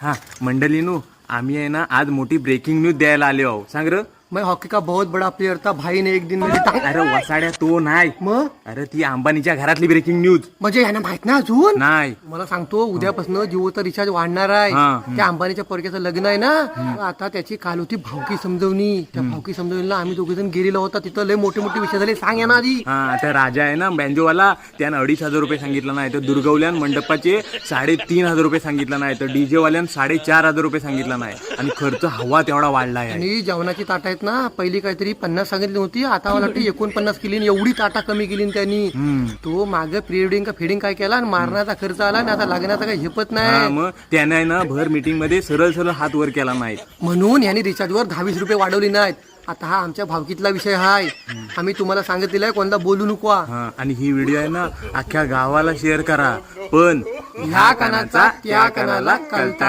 हा मंडळीनू, आम्ही आहे ना आज मोठी ब्रेकिंग न्यूज द्यायला आले आहो. सांग र. मैं हॉकी का बहुत बड़ा प्लेयर था, भाई ने एक दिन में अरे वसाड्या तो नाही, मग अरे ती अंबानीच्या घरातली ब्रेकिंग न्यूज. म्हणजे यांना माहित नाही अजून. नाही मला सांगतो उद्यापासून जिओचा रिचार्ज वाढणार आहे. हा. त्या अंबानीच्या पोरग्याचं लग्न आहे ना, आता त्याची काल होती भावकी समजवणी. त्या भावकी समजवणीला आम्ही दोघे जण गेलेलो होता. तिथं लय मोठे मोठे विषय झाले. सांग यांना आधी. हा त्या राजा आहे ना बँजोवाला, त्यानं 2,500 रुपये सांगितलं नाही. तर दुर्गवल्यान मंडपाचे 3,500 रुपये सांगितलं नाही. तर डीजे वाल्यान 4,500 रुपये सांगितलं नाही. आणि खर्च हवा तेवढा वाढला आहे. आणि जेवणाची ताट आहेत ना, पहिली काहीतरी 50 सांगितली होती, आता मला वाटतं 49 केली. एवढी ताटा कमी केली त्यांनी. तो मागे प्री वेडिंग का फिडिंग काय केला आणि मारण्याचा खर्च आला आणि आता लग्नाचा काही झेपत हा, नाही. मग त्यानं आहे ना भर मीटिंग मध्ये सरळ सरळ हात वर केला नाही. म्हणून यांनी रिचार्जवर 10-20 रुपये वाढवली नाहीत. आता हा आमच्या भावकीतला विषय आहे. आम्ही तुम्हाला सांगितलेलं आहे, कोणता बोलू नको. हा, आणि ही व्हिडिओ आहे ना अख्ख्या गावाला शेअर करा. पण ह्या कानाचा त्या कानाला कळता